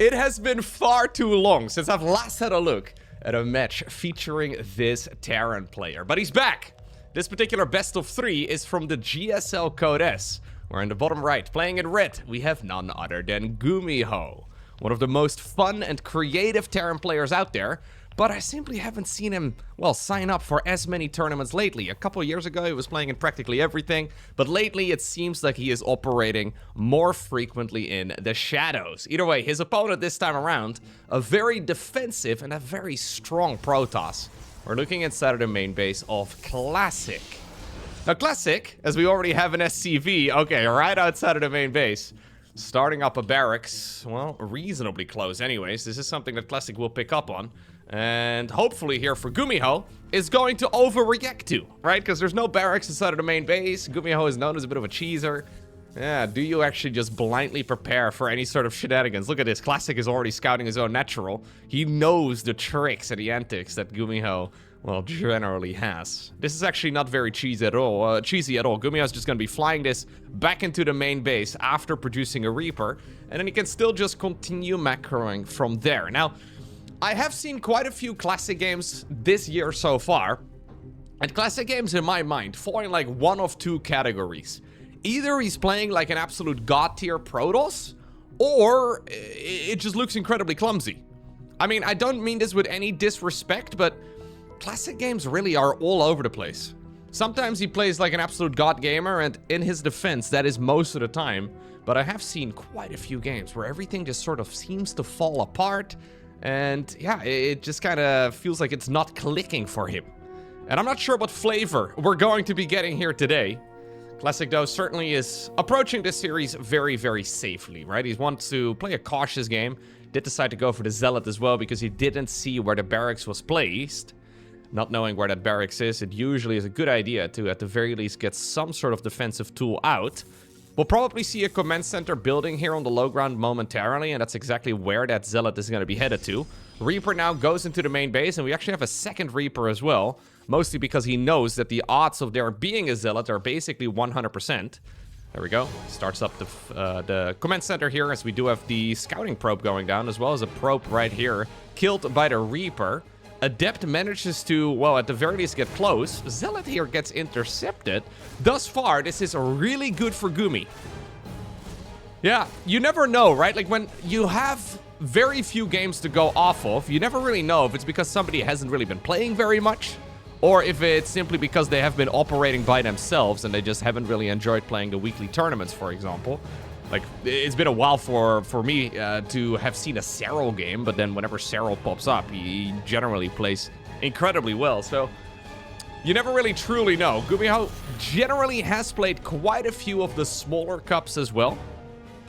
It has been far too long since I've last had a look at a match featuring this Terran player. But he's back! This particular best of 3 is from the GSL Code S, where in the bottom right, playing in red, we have none other than GuMiho. One of the most fun and creative Terran players out there, but I simply haven't seen him, well, sign up for as many tournaments lately. A couple years ago, he was playing in practically everything, but lately it seems like he is operating more frequently in the shadows. Either way, his opponent this time around, a very defensive and a very strong Protoss. We're looking inside of the main base of Classic. Now, Classic, as we already have an SCV, okay, right outside of the main base, starting up a barracks, well, reasonably close anyways. This is something that Classic will pick up on. And hopefully here for GuMiho is going to overreact to, right? Because there's no barracks inside of the main base. GuMiho is known as a bit of a cheeser. Yeah, do you actually just blindly prepare for any sort of shenanigans? Look at this. Classic is already scouting his own natural. He knows the tricks and the antics that GuMiho, well, generally has. This is actually not very cheesy at all. GuMiho is just going to be flying this back into the main base after producing a Reaper. And then he can still just continue macroing from there. Now, I have seen quite a few Classic games this year so far. And Classic games, in my mind, fall in like one of two categories. Either he's playing like an absolute god tier Protoss, or it just looks incredibly clumsy. I mean, I don't mean this with any disrespect, but Classic games really are all over the place. Sometimes he plays like an absolute god gamer, and in his defense, that is most of the time. But I have seen quite a few games where everything just sort of seems to fall apart. And yeah, it just kind of feels like it's not clicking for him. And I'm not sure what flavor we're going to be getting here today. Classic, though, certainly is approaching this series very, very safely, right? He wants to play a cautious game. Did decide to go for the Zealot as well because he didn't see where the barracks was placed. Not knowing where that barracks is, it usually is a good idea to, at the very least, get some sort of defensive tool out. We'll probably see a command center building here on the low ground momentarily, and that's exactly where that Zealot is going to be headed to. Reaper now goes into the main base, and we actually have a second Reaper as well, mostly because he knows that the odds of there being a Zealot are basically 100%. There we go. Starts up the command center here, as we do have the scouting probe going down, as well as a probe right here, killed by the Reaper. Adept manages to, well, at the very least get close. Zealot here gets intercepted. Thus far, this is really good for Gumi. Yeah, you never know, right? Like, when you have very few games to go off of, you never really know if it's because somebody hasn't really been playing very much, or if it's simply because they have been operating by themselves and they just haven't really enjoyed playing the weekly tournaments, for example. Like, it's been a while for me to have seen a Serral game, but then whenever Serral pops up, he generally plays incredibly well. So, you never really truly know. GuMiho generally has played quite a few of the smaller cups as well.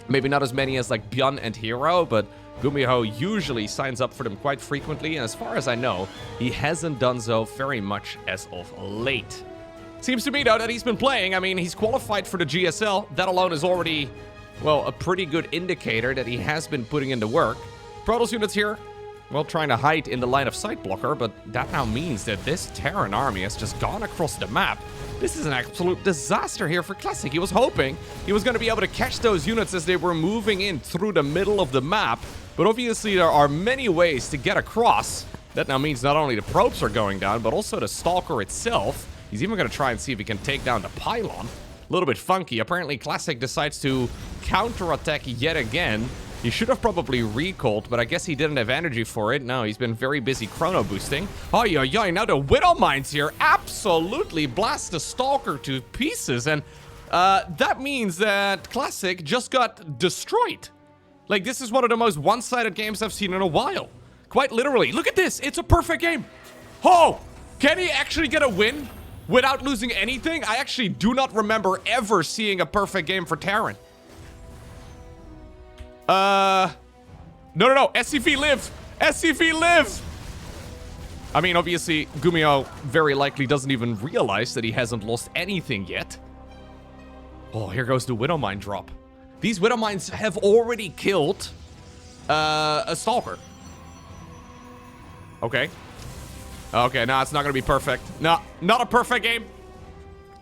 Maybe not as many as like Bjorn and Hero, but GuMiho usually signs up for them quite frequently. And as far as I know, he hasn't done so very much as of late. Seems to me, though, that he's been playing. I mean, he's qualified for the GSL. That alone is already, well, a pretty good indicator that he has been putting in the work. Protoss units here, well, trying to hide in the line of sight blocker, but that now means that this Terran army has just gone across the map. This is an absolute disaster here for Classic. He was hoping he was going to be able to catch those units as they were moving in through the middle of the map, but obviously there are many ways to get across. That now means not only the probes are going down, but also the Stalker itself. He's even going to try and see if he can take down the pylon. A little bit funky. Apparently, Classic decides to counterattack yet again. He should have probably recalled, but I guess he didn't have energy for it. No, he's been very busy chrono boosting. Oh, yeah, now the Widow Mines here absolutely blast the Stalker to pieces. And that means that Classic just got destroyed. Like, this is one of the most one-sided games I've seen in a while. Quite literally. Look at this. It's a perfect game. Oh, can he actually get a win without losing anything? I actually do not remember ever seeing a perfect game for Terran. No. SCV live! SCV live! I mean, obviously, GuMiho very likely doesn't even realize that he hasn't lost anything yet. Oh, here goes the Widow Mine drop. These Widow Mines have already killed a Stalker. Okay. Okay, no, it's not gonna be perfect. No, not a perfect game.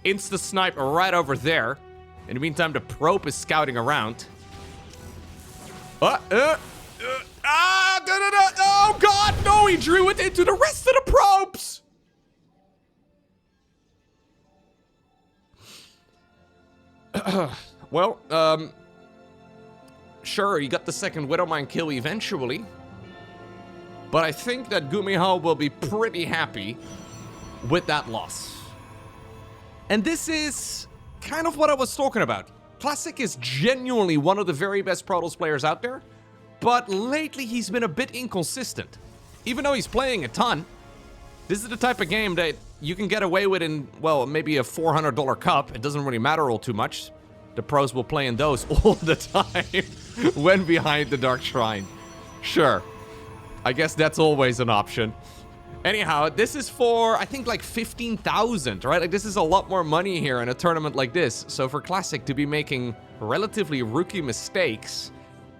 Insta-snipe right over there. In the meantime, the probe is scouting around. Oh, God, no, he drew it into the rest of the probes. Well, sure, he got the second Widowmine kill eventually. But I think that GuMiho will be pretty happy with that loss. And this is kind of what I was talking about. Classic is genuinely one of the very best Protoss players out there, but lately he's been a bit inconsistent. Even though he's playing a ton, this is the type of game that you can get away with in, well, maybe a $400 cup. It doesn't really matter all too much. The pros will play in those all the time when behind the Dark Shrine. Sure, I guess that's always an option. Anyhow, this is for, I think, like 15,000, right? Like, this is a lot more money here in a tournament like this. So for Classic to be making relatively rookie mistakes,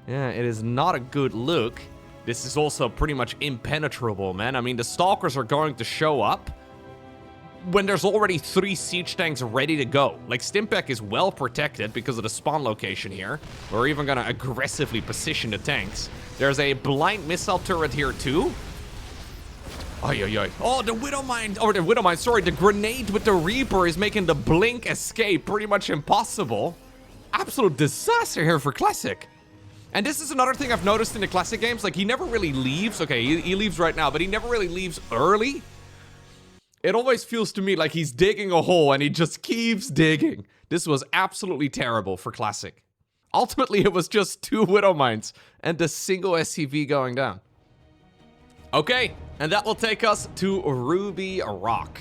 yeah, it is not a good look. This is also pretty much impenetrable, man. I mean, the Stalkers are going to show up when there's already 3 siege tanks ready to go. Like, Stimpec is well protected because of the spawn location here. We're even gonna aggressively position the tanks. There's a blind missile turret here, too. Oy, oy, oy. Oh, the Widowmine, or the Widowmine, sorry, the grenade with the Reaper is making the blink escape pretty much impossible. Absolute disaster here for Classic. And this is another thing I've noticed in the Classic games, like, he never really leaves. Okay, he leaves right now, but he never really leaves early. It always feels to me like he's digging a hole and he just keeps digging. This was absolutely terrible for Classic. Ultimately, it was just 2 Widowmines and a single SCV going down. Okay, and that will take us to Ruby Rock.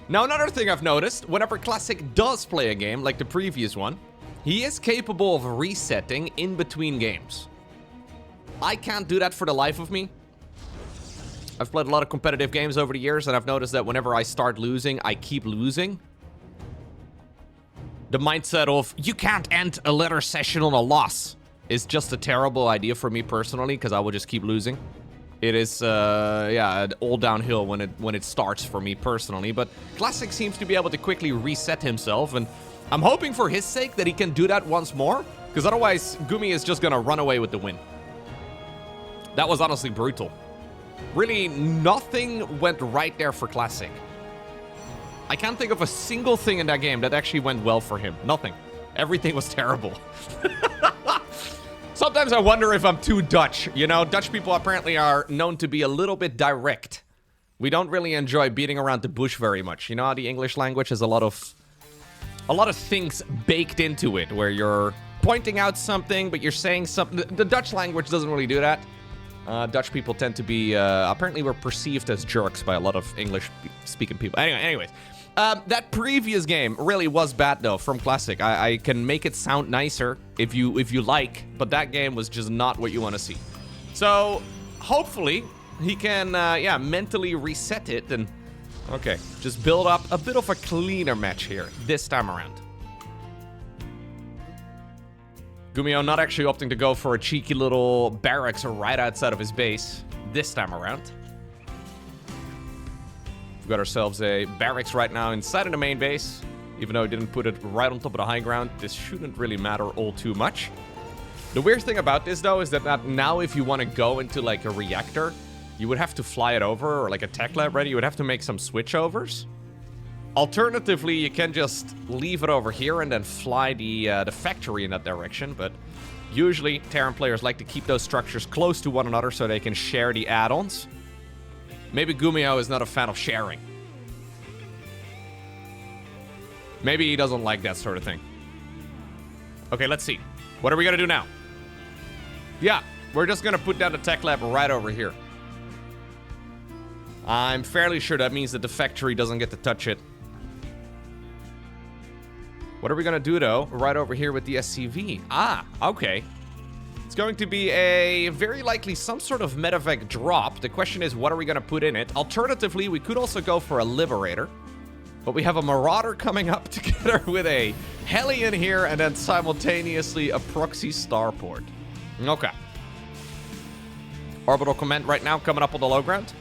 Now, another thing I've noticed, whenever Classic does play a game like the previous one, he is capable of resetting in between games. I can't do that for the life of me. I've played a lot of competitive games over the years, and I've noticed that whenever I start losing, I keep losing. The mindset of, you can't end a later session on a loss, is just a terrible idea for me personally, because I will just keep losing. It is, yeah, all downhill when it starts for me personally, but Classic seems to be able to quickly reset himself, and I'm hoping for his sake that he can do that once more, because otherwise, Gumi is just gonna run away with the win. That was honestly brutal. Really, nothing went right there for Classic. I can't think of a single thing in that game that actually went well for him. Nothing. Everything was terrible. Sometimes I wonder if I'm too Dutch. You know, Dutch people apparently are known to be a little bit direct. We don't really enjoy beating around the bush very much. You know how the English language has a lot of things baked into it, where you're pointing out something, but you're saying something. The Dutch language doesn't really do that. Dutch people tend to be, apparently we're perceived as jerks by a lot of English-speaking people. Anyways, that previous game really was bad, though, from Classic. I can make it sound nicer if you like, but that game was just not what you want to see. So, hopefully, he can, yeah, mentally reset it and, okay, just build up a bit of a cleaner match here this time around. GuMiho not actually opting to go for a cheeky little barracks right outside of his base this time around. We've got ourselves a barracks right now inside of the main base. Even though he didn't put it right on top of the high ground, this shouldn't really matter all too much. The weird thing about this, though, is that now if you want to go into, like, a reactor, you would have to fly it over, or, like, a tech lab ready. You would have to make some switchovers. Alternatively, you can just leave it over here and then fly the factory in that direction, but usually Terran players like to keep those structures close to one another so they can share the add-ons. Maybe GuMiho is not a fan of sharing. Maybe he doesn't like that sort of thing. Okay, let's see. What are we gonna do now? Yeah, we're just gonna put down the tech lab right over here. I'm fairly sure that means that the factory doesn't get to touch it. What are we gonna do, though, right over here with the SCV? Ah, okay. It's going to be a very likely some sort of medevac drop. The question is, what are we gonna put in it? Alternatively, we could also go for a Liberator. But we have a Marauder coming up together with a Hellion here, and then simultaneously a proxy starport. Okay. Orbital Command right now coming up on the low ground.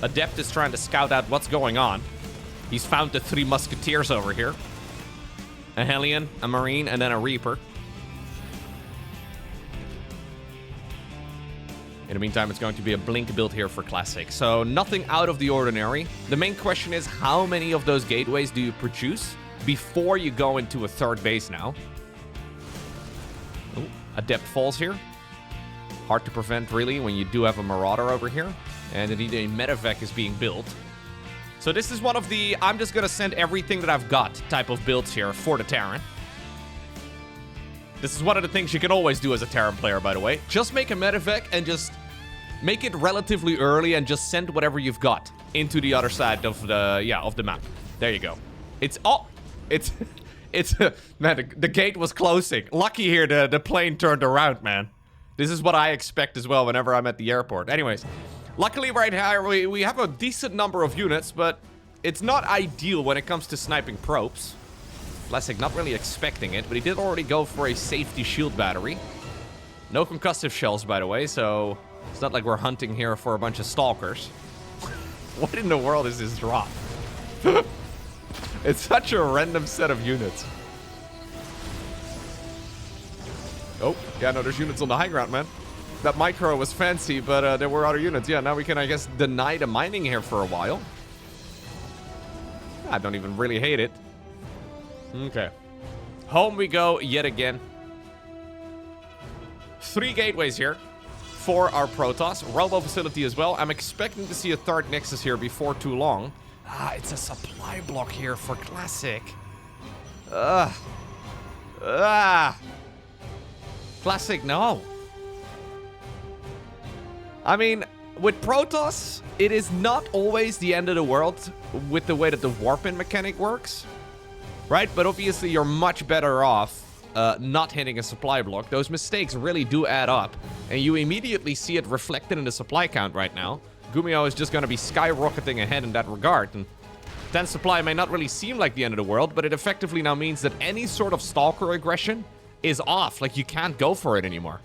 Adept is trying to scout out what's going on. He's found the 3 Musketeers over here. A Hellion, a Marine, and then a Reaper. In the meantime, it's going to be a blink build here for Classic. So nothing out of the ordinary. The main question is, how many of those gateways do you produce before you go into a third base now? Ooh, Adept falls here. Hard to prevent, really, when you do have a Marauder over here. And indeed, a Medevac is being built. So this is one of the, I'm just going to send everything that I've got type of builds here for the Terran. This is one of the things you can always do as a Terran player, by the way. Just make a Medevac and just make it relatively early and just send whatever you've got into the other side of the map. There you go. Man, the gate was closing. Lucky here, the plane turned around, man. This is what I expect as well whenever I'm at the airport. Anyways, luckily right here, we have a decent number of units, but it's not ideal when it comes to sniping probes. Classic not really expecting it, but he did already go for a safety shield battery. No concussive shells, by the way, so it's not like we're hunting here for a bunch of stalkers. What in the world is this drop? It's such a random set of units. Oh, yeah, no, there's units on the high ground, man. That micro was fancy, but there were other units. Yeah, now we can, I guess, deny the mining here for a while. I don't even really hate it. Okay. Home we go yet again. 3 gateways here for our Protoss. Robo facility as well. I'm expecting to see a third Nexus here before too long. Ah, it's a supply block here for Classic. Classic, no. I mean, with Protoss, it is not always the end of the world with the way that the warp-in mechanic works. Right? But obviously, you're much better off not hitting a supply block. Those mistakes really do add up. And you immediately see it reflected in the supply count right now. GuMiho is just going to be skyrocketing ahead in that regard. And 10 supply may not really seem like the end of the world, but it effectively now means that any sort of Stalker aggression is off. Like, you can't go for it anymore.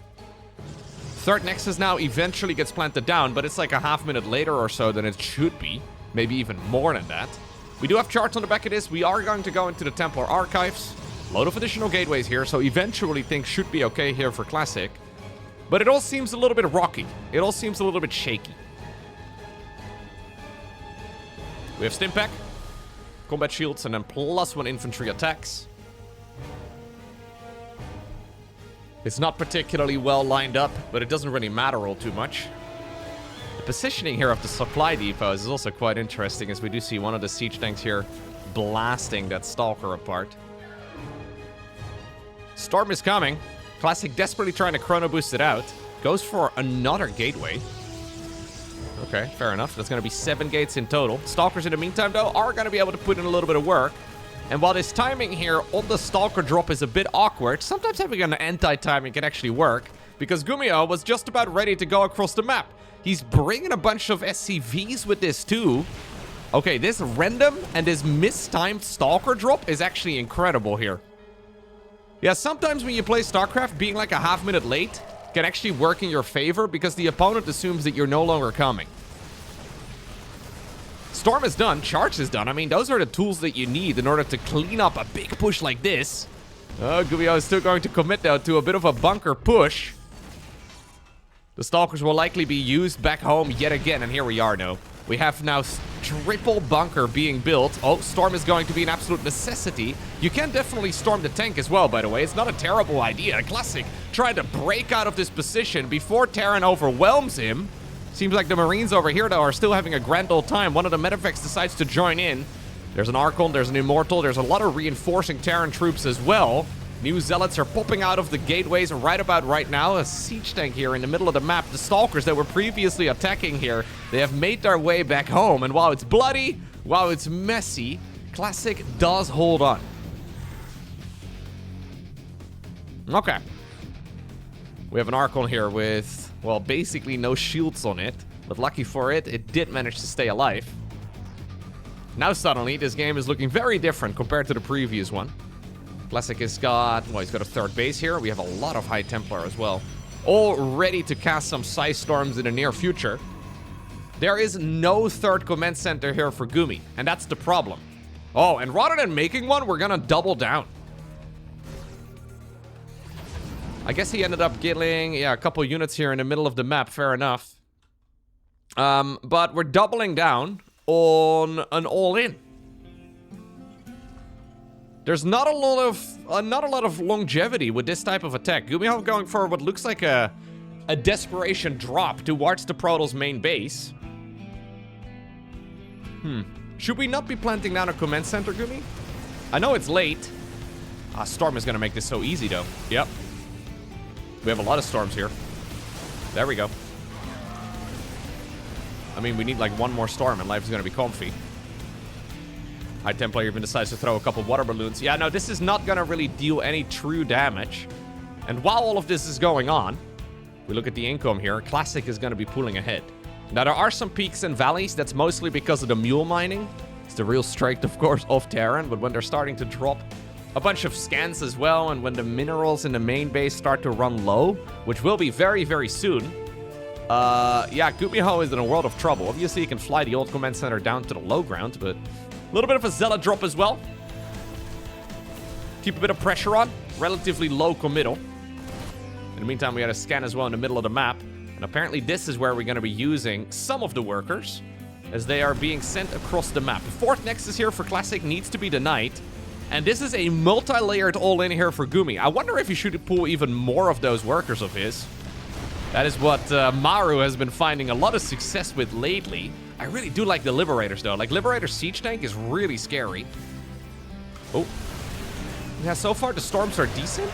Third Nexus now eventually gets planted down, but it's like a half minute later or so than it should be. Maybe even more than that. We do have charts on the back of this. We are going to go into the Templar Archives. Load of additional gateways here, so eventually things should be okay here for Classic. But it all seems a little bit rocky. It all seems a little bit shaky. We have Stimpack, combat shields, and then +1 infantry attacks. It's not particularly well lined up, but it doesn't really matter all too much. The positioning here of the supply depots is also quite interesting, as we do see one of the siege tanks here blasting that Stalker apart. Storm is coming. Classic desperately trying to chrono boost it out. Goes for another gateway. Okay, fair enough. That's going to be 7 gates in total. Stalkers in the meantime, though, are going to be able to put in a little bit of work. And while this timing here on the Stalker drop is a bit awkward, sometimes having an anti-timing can actually work, because GuMiho was just about ready to go across the map. He's bringing a bunch of SCVs with this too. Okay, this random and this mistimed Stalker drop is actually incredible here. Yeah, sometimes when you play StarCraft, being like a half minute late can actually work in your favor because the opponent assumes that you're no longer coming. Storm is done. Charge is done. I mean, those are the tools that you need in order to clean up a big push like this. GuMiho is still going to commit, though, to a bit of a bunker push. The Stalkers will likely be used back home yet again, and here we are now. We have now triple bunker being built. Oh, Storm is going to be an absolute necessity. You can definitely storm the tank as well, by the way. It's not a terrible idea. Classic trying to break out of this position before Terran overwhelms him. Seems like the Marines over here, though, are still having a grand old time. One of the Medevacs decides to join in. There's an Archon, there's an Immortal, there's a lot of reinforcing Terran troops as well. New Zealots are popping out of the gateways right about right now. A siege tank here in the middle of the map. The Stalkers that were previously attacking here, they have made their way back home. And while it's bloody, while it's messy, Classic does hold on. Okay. We have an Archon here with, well, basically no shields on it. But lucky for it, it did manage to stay alive. Now suddenly, this game is looking very different compared to the previous one. Classic has got, well, he's got a third base here. We have a lot of High Templar as well. All ready to cast some Psy Storms in the near future. There is no third command center here for Gumi, and that's the problem. Oh, and rather than making one, we're gonna double down. I guess he ended up killing, yeah, a couple units here in the middle of the map. Fair enough. But we're doubling down on an all-in. There's not a lot of longevity with this type of attack. GuMiho going for what looks like a desperation drop towards the Protoss main base. Should we not be planting down a command center, Gumi? I know it's late. Storm is gonna make this so easy, though. Yep. We have a lot of storms here. There we go. I mean, we need like one more storm and life is gonna be comfy. High Templar even decides to throw a couple water balloons. Yeah, no, this is not gonna really deal any true damage. And while all of this is going on, we look at the income here. Classic is gonna be pulling ahead. Now, there are some peaks and valleys. That's mostly because of the mule mining. It's the real strength, of course, of Terran. But when they're starting to drop a bunch of scans as well, and when the minerals in the main base start to run low, which will be very, very soon, yeah, GuMiho is in a world of trouble. Obviously, you can fly the old command center down to the low ground, but a little bit of a zealot drop as well. Keep a bit of pressure on. Relatively low committal. In the meantime, we had a scan as well in the middle of the map. And apparently this is where we're going to be using some of the workers as they are being sent across the map. The fourth nexus here for Classic needs to be denied. And this is a multi-layered all-in here for Gumi. I wonder if he should pull even more of those workers of his. That is what Maru has been finding a lot of success with lately. I really do like the Liberators, though. Like, Liberator Siege Tank is really scary. Oh. Yeah, so far the storms are decent.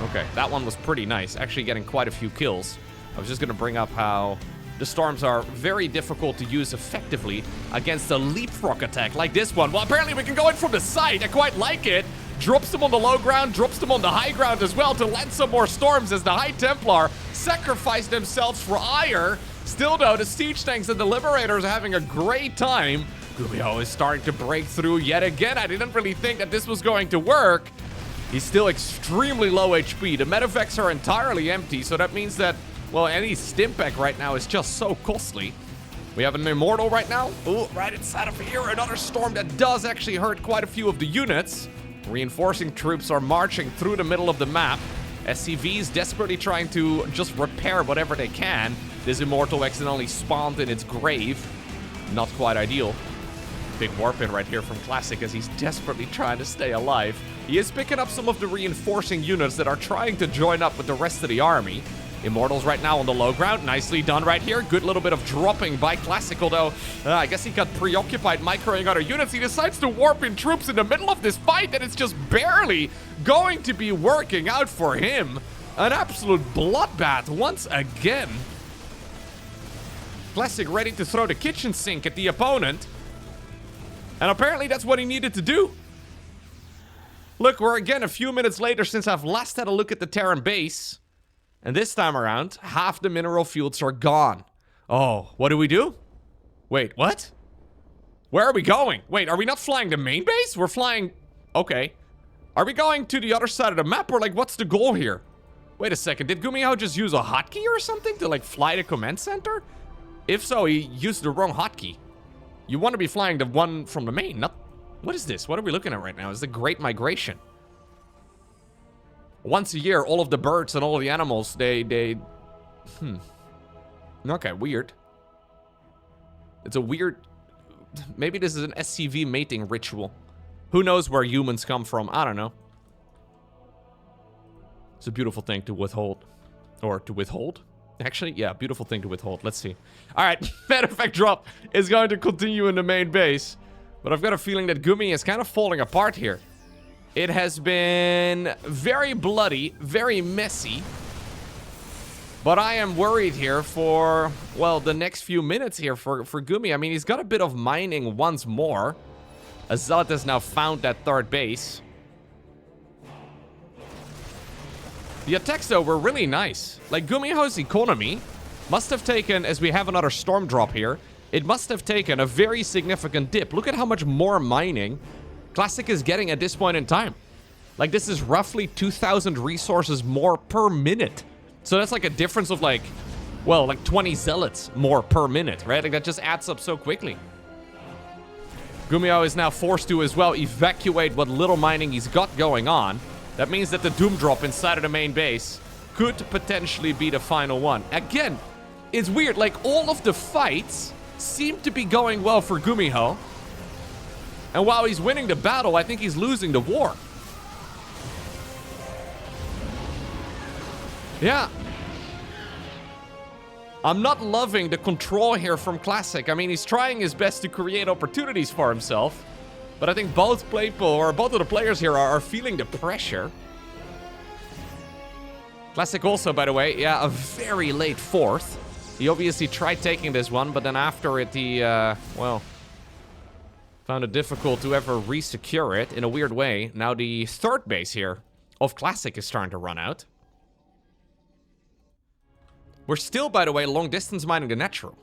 Okay, that one was pretty nice. Actually getting quite a few kills. I was just going to bring up how the storms are very difficult to use effectively against a leapfrog attack like this one. Well, apparently we can go in from the side. I quite like it. Drops them on the low ground, drops them on the high ground as well to land some more storms as the High Templar sacrifice themselves for ire. Still, though, the siege tanks and the Liberators are having a great time. GuMiho is starting to break through yet again. I didn't really think that this was going to work. He's still extremely low HP. The medevacs are entirely empty, so that means that, well, any Stimpack right now is just so costly. We have an Immortal right now. Oh, right inside of here, another storm that does actually hurt quite a few of the units. Reinforcing troops are marching through the middle of the map. SCVs desperately trying to just repair whatever they can. This Immortal accidentally spawned in its grave. Not quite ideal. Big warp in right here from Classic as he's desperately trying to stay alive. He is picking up some of the reinforcing units that are trying to join up with the rest of the army. Immortals right now on the low ground. Nicely done right here. Good little bit of dropping by Classic, although I guess he got preoccupied microing other units. He decides to warp in troops in the middle of this fight, and it's just barely going to be working out for him. An absolute bloodbath once again. Classic ready to throw the kitchen sink at the opponent. And apparently that's what he needed to do. Look, we're again a few minutes later since I've last had a look at the Terran base. And this time around, half the mineral fields are gone. Oh, what do we do? Wait, what? Where are we going? Wait, are we not flying the main base? We're flying... Okay. Are we going to the other side of the map, or like, what's the goal here? Wait a second, did GuMiho just use a hotkey or something to like fly the command center? If so, he used the wrong hotkey. You want to be flying the one from the main, not... What is this? What are we looking at right now? It's the Great Migration. Once a year, all of the birds and all of the animals, they... Okay, weird. It's a weird... Maybe this is an SCV mating ritual. Who knows where humans come from? I don't know. It's a beautiful thing to withhold. Or to withhold? Actually, yeah, beautiful thing to withhold. Let's see. Alright, matter of fact drop is going to continue in the main base. But I've got a feeling that Gumi is kind of falling apart here. It has been very bloody, very messy. But I am worried here for, well, the next few minutes here for Gumi. I mean, he's got a bit of mining once more. A Zealot has now found that third base. The attacks, though, were really nice. Like, GuMiho's economy must have taken, as we have another storm drop here, it must have taken a very significant dip. Look at how much more mining Classic is getting at this point in time. Like, this is roughly 2,000 resources more per minute. So that's like a difference of like, well, like 20 zealots more per minute, right? Like, that just adds up so quickly. GuMiho is now forced to as well evacuate what little mining he's got going on. That means that the Doom Drop inside of the main base could potentially be the final one. Again, it's weird. Like, all of the fights seem to be going well for GuMiho. And while he's winning the battle, I think he's losing the war. Yeah. I'm not loving the control here from Classic. I mean, he's trying his best to create opportunities for himself. But I think both of the players here are feeling the pressure. Classic also, by the way, yeah, a very late fourth. He obviously tried taking this one, but then after it, he, well, found it difficult to ever re-secure it in a weird way. Now the third base here of Classic is starting to run out. We're still, by the way, long distance mining the natural.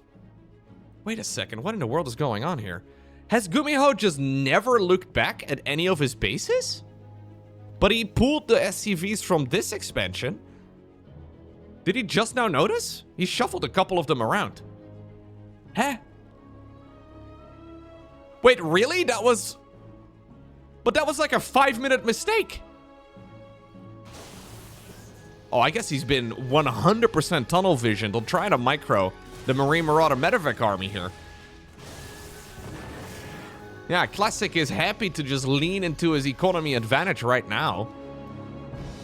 Wait a second, what in the world is going on here? Has GuMiho just never looked back at any of his bases? But he pulled the SCVs from this expansion. Did he just now notice? He shuffled a couple of them around. Huh? Wait, really? That was... But that was like a 5-minute mistake. Oh, I guess he's been 100% tunnel visioned on trying to micro the Marine Marauder Medevac army here. Yeah, Classic is happy to just lean into his economy advantage right now.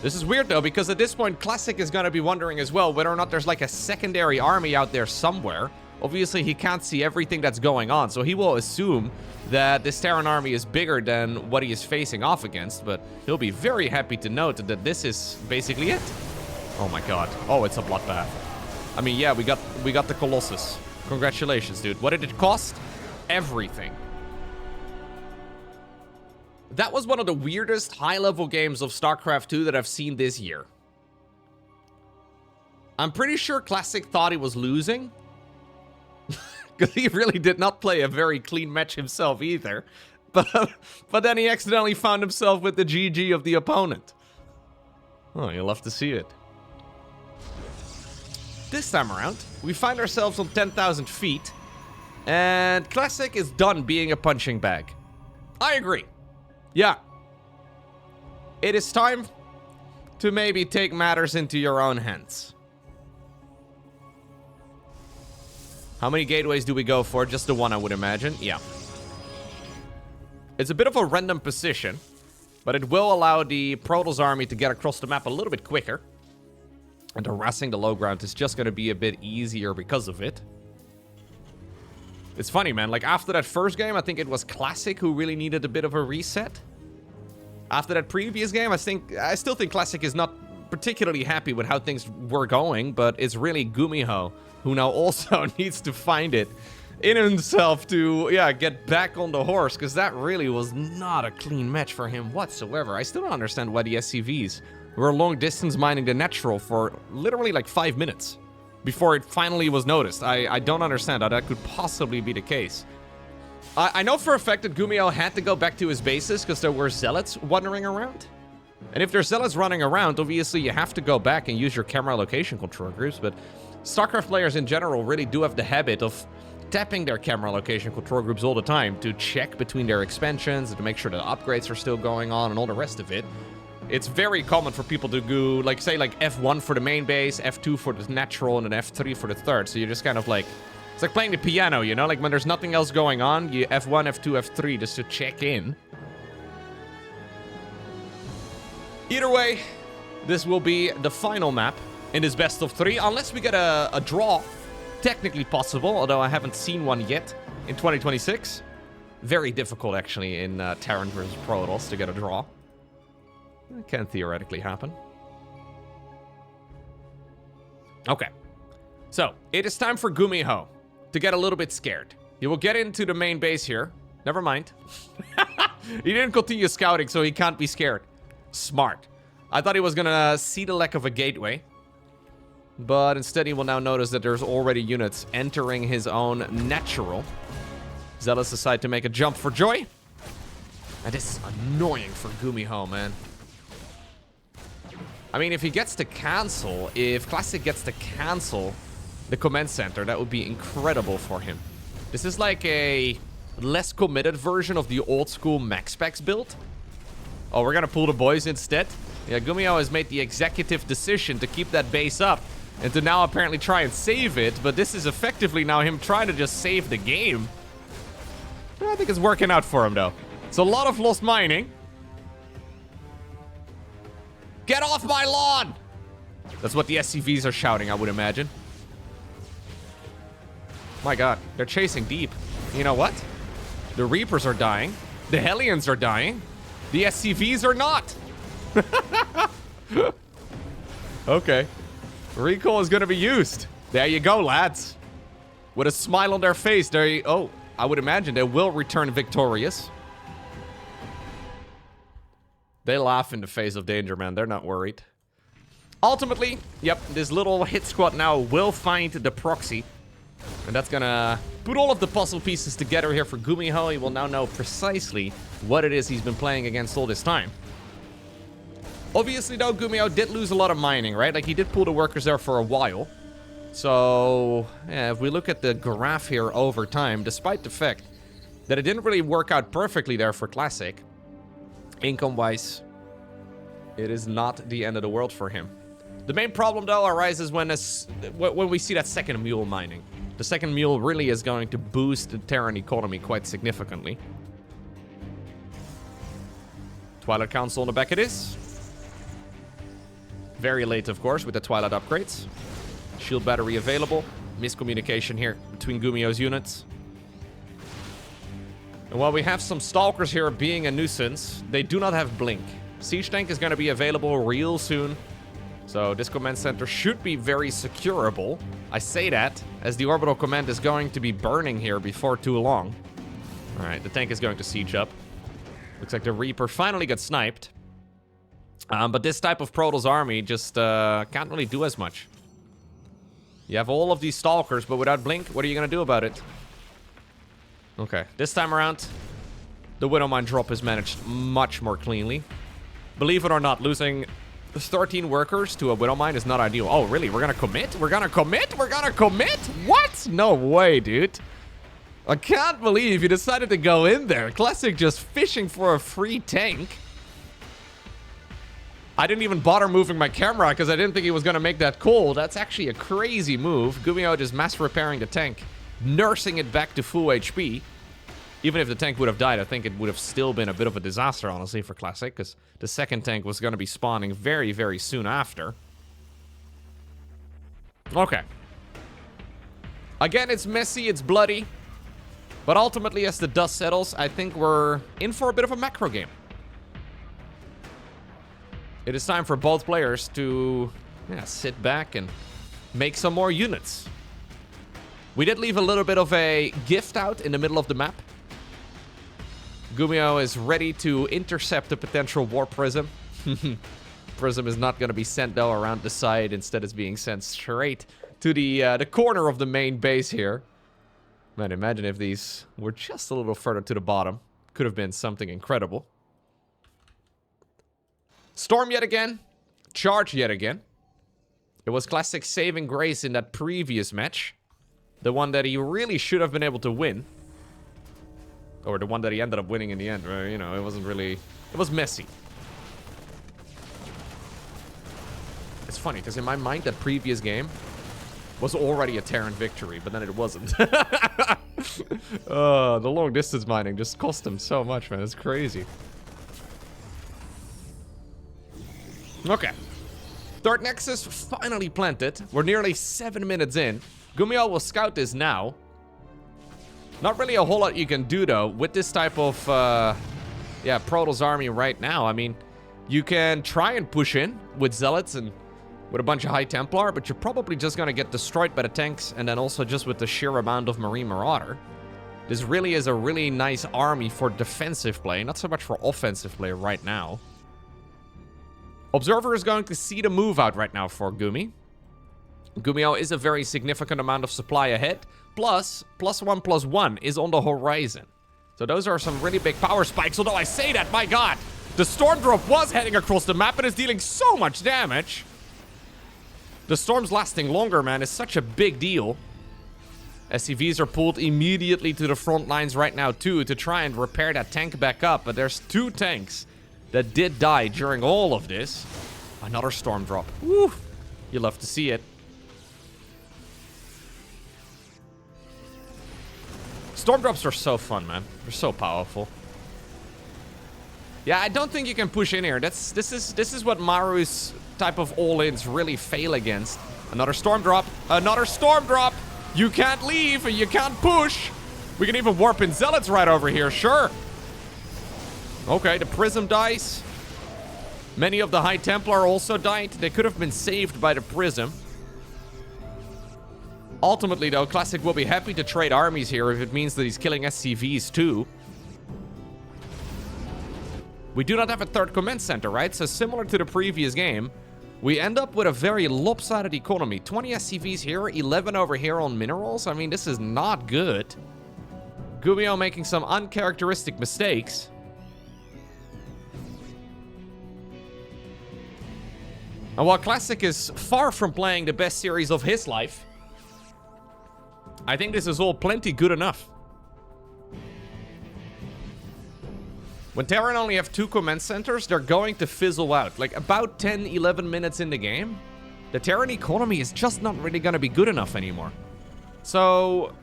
This is weird, though, because at this point, Classic is going to be wondering as well whether or not there's like a secondary army out there somewhere. Obviously, he can't see everything that's going on, so he will assume that this Terran army is bigger than what he is facing off against, but he'll be very happy to note that this is basically it. Oh my god. Oh, it's a bloodbath. I mean, yeah, we got the Colossus. Congratulations, dude. What did it cost? Everything. That was one of the weirdest high-level games of StarCraft 2 that I've seen this year. I'm pretty sure Classic thought he was losing. Because he really did not play a very clean match himself either. But then he accidentally found himself with the GG of the opponent. Oh, you'll love to see it. This time around, we find ourselves on 10,000 feet. And Classic is done being a punching bag. I agree. Yeah. It is time to maybe take matters into your own hands. How many gateways do we go for? Just the one, I would imagine. Yeah. It's a bit of a random position, but it will allow the Protoss army to get across the map a little bit quicker. And harassing the low ground is just going to be a bit easier because of it. It's funny, man. Like, after that first game, I think it was Classic who really needed a bit of a reset. After that previous game, I still think Classic is not particularly happy with how things were going, but it's really GuMiho who now also needs to find it in himself to, yeah, get back on the horse, because that really was not a clean match for him whatsoever. I still don't understand why the SCVs were long distance mining the natural for literally like 5 minutes before it finally was noticed. I don't understand how that could possibly be the case. I know for a fact that GuMiho had to go back to his bases because there were zealots wandering around. And if there's zealots running around, obviously you have to go back and use your camera location control groups. But StarCraft players in general really do have the habit of tapping their camera location control groups all the time to check between their expansions and to make sure that upgrades are still going on and all the rest of it. It's very common for people to go, like, say, like F1 for the main base, F2 for the natural, and then F3 for the third. So you're just kind of like, it's like playing the piano, you know? Like when there's nothing else going on, you F1, F2, F3 just to check in. Either way, this will be the final map in this best of 3, unless we get a draw. Technically possible, although I haven't seen one yet in 2026. Very difficult, actually, in Terran versus Protoss to get a draw. It can theoretically happen. Okay. So, it is time for GuMiho to get a little bit scared. He will get into the main base here. Never mind. He didn't continue scouting, so he can't be scared. Smart. I thought he was gonna see the lack of a gateway. But instead, he will now notice that there's already units entering his own natural. Zealous decide to make a jump for joy. And this is annoying for GuMiho, man. I mean, if he gets to cancel, if Classic gets to cancel the command center, that would be incredible for him. This is like a less committed version of the old school max specs build. Oh, we're gonna pull the boys instead. Yeah, GuMiho has made the executive decision to keep that base up and to now apparently try and save it, but this is effectively now him trying to just save the game. I think it's working out for him, though. It's a lot of lost mining. Get off my lawn! That's what the SCVs are shouting, I would imagine. My god, they're chasing deep. You know what? The Reapers are dying. The Hellions are dying. The SCVs are not. Okay. Recall is gonna be used. There you go, lads. With a smile on their face, oh, I would imagine they will return victorious. They laugh in the face of danger, man. They're not worried. Ultimately, yep, this little hit squad now will find the proxy. And that's gonna put all of the puzzle pieces together here for GuMiho. He will now know precisely what it is he's been playing against all this time. Obviously, though, GuMiho did lose a lot of mining, right? Like, he did pull the workers there for a while. So, yeah, if we look at the graph here over time, despite the fact that it didn't really work out perfectly there for Classic, income-wise, it is not the end of the world for him. The main problem, though, arises when we see that second mule mining. The second mule really is going to boost the Terran economy quite significantly. Twilight Council on the back it is. Very late, of course, with the Twilight upgrades. Shield battery available. Miscommunication here between GuMiho's units. And while we have some Stalkers here being a nuisance, they do not have Blink. Siege Tank is going to be available real soon. So this command center should be very securable. I say that as the orbital command is going to be burning here before too long. Alright, the tank is going to siege up. Looks like the Reaper finally got sniped. But this type of Protoss army just can't really do as much. You have all of these Stalkers, but without Blink, what are you going to do about it? Okay, this time around, the Widowmine drop is managed much more cleanly. Believe it or not, losing 13 workers to a Widowmine is not ideal. Oh, really? We're gonna commit? We're gonna commit? We're gonna commit? What? No way, dude. I can't believe you decided to go in there. Classic just fishing for a free tank. I didn't even bother moving my camera because I didn't think he was gonna make that call. That's actually a crazy move. GuMiho just mass repairing the tank, nursing it back to full HP. Even if the tank would have died, I think it would have still been a bit of a disaster, honestly, for Classic, because the second tank was going to be spawning very, very soon after. Okay. Again, it's messy, it's bloody. But ultimately, as the dust settles, I think we're in for a bit of a macro game. It is time for both players to sit back and make some more units. We did leave a little bit of a gift out in the middle of the map. GuMiho is ready to intercept a potential War Prism. Prism is not going to be sent, though, around the side. Instead, it's being sent straight to the corner of the main base here. Man, imagine if these were just a little further to the bottom. Could have been something incredible. Storm yet again. Charge yet again. It was Classic's saving grace in that previous match. The one that he really should have been able to win. Or the one that he ended up winning in the end, right? You know, it wasn't really... It was messy. It's funny, because in my mind, that previous game was already a Terran victory, but then it wasn't. The long distance mining just cost him so much, man. It's crazy. Okay. Third Nexus finally planted. We're nearly 7 minutes in. GuMiho will scout this now. Not really a whole lot you can do, though, with this type of, Protoss army right now. I mean, you can try and push in with Zealots and with a bunch of High Templar, but you're probably just going to get destroyed by the tanks, and then also just with the sheer amount of Marine Marauder. This really is a really nice army for defensive play, not so much for offensive play right now. Observer is going to see the move out right now for Gumi. GuMiho is a very significant amount of supply ahead. Plus, +1/+1 is on the horizon. So those are some really big power spikes. Although I say that, my god, the Storm Drop was heading across the map and is dealing so much damage. The Storm's lasting longer, man, is such a big deal. SCVs are pulled immediately to the front lines right now, too, to try and repair that tank back up. But there's 2 tanks that did die during all of this. Another storm drop. Woo! You love to see it. Storm drops are so fun, man. They're so powerful. Yeah, I don't think you can push in here. This is what Maru's type of all-ins really fail against. Another storm drop. Another storm drop. You can't leave. You can't push. We can even warp in zealots right over here. Sure. Okay, the prism dies. Many of the High Templar also died. They could have been saved by the prism. Ultimately, though, Classic will be happy to trade armies here if it means that he's killing SCVs too. We do not have a third command center, right? So similar to the previous game, we end up with a very lopsided economy. 20 SCVs here, 11 over here on minerals. I mean, this is not good. GuMiho making some uncharacteristic mistakes. And while Classic is far from playing the best series of his life, I think this is all plenty good enough. When Terran only have 2 command centers, they're going to fizzle out. Like, about 10, 11 minutes in the game, the Terran economy is just not really going to be good enough anymore. So,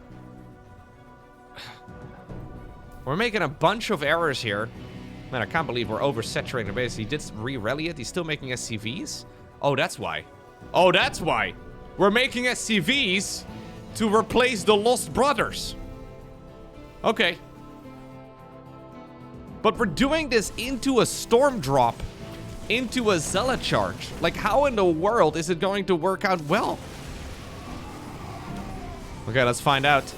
we're making a bunch of errors here. Man, I can't believe we're oversaturated base. He did re-rally it. He's still making SCVs. Oh, that's why. Oh, that's why. We're making SCVs to replace the Lost Brothers. Okay. But we're doing this into a storm drop, into a zealot charge. Like, how in the world is it going to work out well? Okay, let's find out.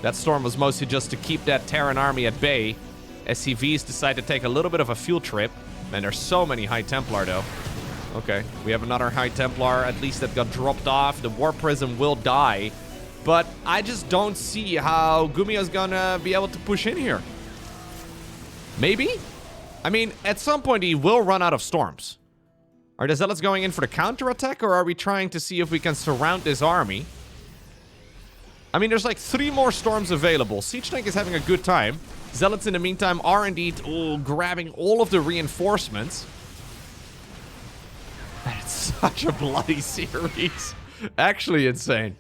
That storm was mostly just to keep that Terran army at bay. SCVs decide to take a little bit of a fuel trip. Man, there's so many High Templar, though. Okay, we have another High Templar, at least that got dropped off. The War Prism will die. But I just don't see how GuMiho's gonna be able to push in here. Maybe? I mean, at some point he will run out of storms. Are the zealots going in for the counterattack, or are we trying to see if we can surround this army? I mean, there's like 3 more storms available. Siege Tank is having a good time. Zealots, in the meantime, are indeed grabbing all of the reinforcements. And it's such a bloody series. Actually insane.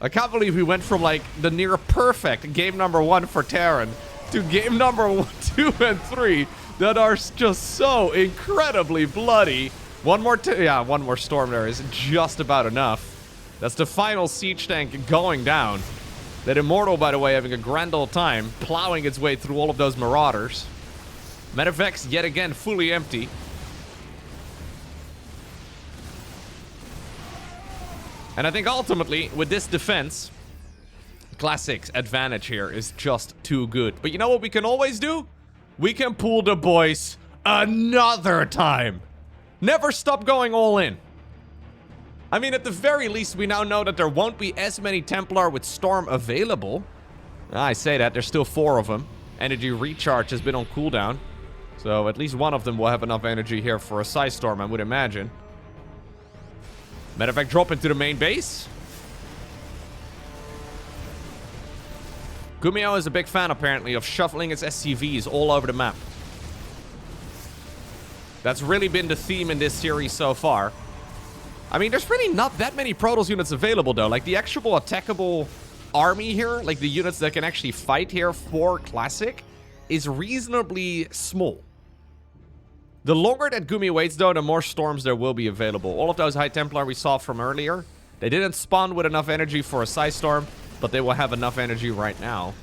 I can't believe we went from, like, the near perfect game number 1 for Terran to game number 1, 2, and 3 that are just so incredibly bloody. One more storm there is just about enough. That's the final siege tank going down. That Immortal, by the way, having a grand old time, plowing its way through all of those Marauders. Medevacs, yet again, fully empty. And I think ultimately, with this defense, Classic's advantage here is just too good. But you know what we can always do? We can pull the boys another time. Never stop going all in. I mean, at the very least, we now know that there won't be as many Templar with Storm available. I say that, there's still 4 of them. Energy recharge has been on cooldown. So at least one of them will have enough energy here for a Psy Storm, I would imagine. Medevac drop into the main base. GuMiho is a big fan, apparently, of shuffling its SCVs all over the map. That's really been the theme in this series so far. I mean, there's really not that many Protoss units available, though. Like, the actual attackable army here, like the units that can actually fight here for Classic, is reasonably small. The longer that GuMiho waits, though, the more storms there will be available. All of those High Templar we saw from earlier, they didn't spawn with enough energy for a Psy Storm, but they will have enough energy right now.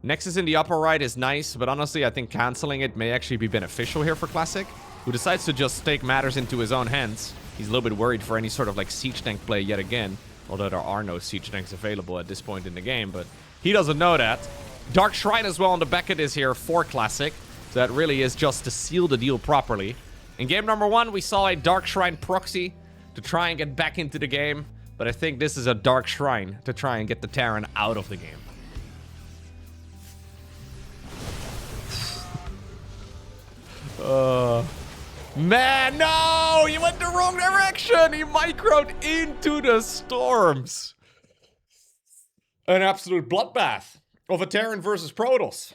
Nexus in the upper right is nice, but honestly, I think canceling it may actually be beneficial here for Classic, who decides to just take matters into his own hands. He's a little bit worried for any sort of, like, siege tank play yet again, although there are no siege tanks available at this point in the game, but he doesn't know that. Dark Shrine as well on the back of this here for Classic, so that really is just to seal the deal properly. In game number 1, we saw a Dark Shrine proxy to try and get back into the game, but I think this is a Dark Shrine to try and get the Terran out of the game. Man, no! He went the wrong direction! He microed into the storms! An absolute bloodbath of a Terran versus Protoss.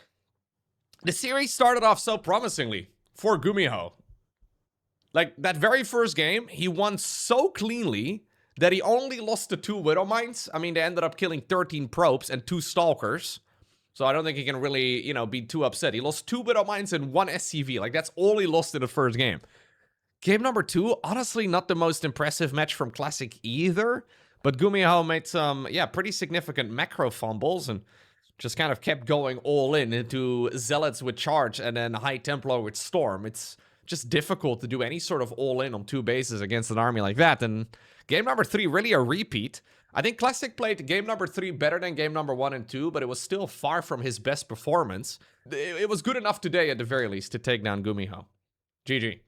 The series started off so promisingly for GuMiho. Like, that very first game, he won so cleanly that he only lost to 2 Widow Mines. I mean, they ended up killing 13 probes and 2 Stalkers. So I don't think he can really, you know, be too upset. He lost 2 Widow Mines and 1 SCV. Like, that's all he lost in the first game. Game number 2, honestly, not the most impressive match from Classic either. But GuMiho made some, yeah, pretty significant macro fumbles and just kind of kept going all in into Zealots with Charge and then High Templar with Storm. It's just difficult to do any sort of all-in on 2 bases against an army like that. And game number 3, really a repeat. I think Classic played game number 3 better than game number 1 and 2, but it was still far from his best performance. It was good enough today, at the very least, to take down GuMiho. GG.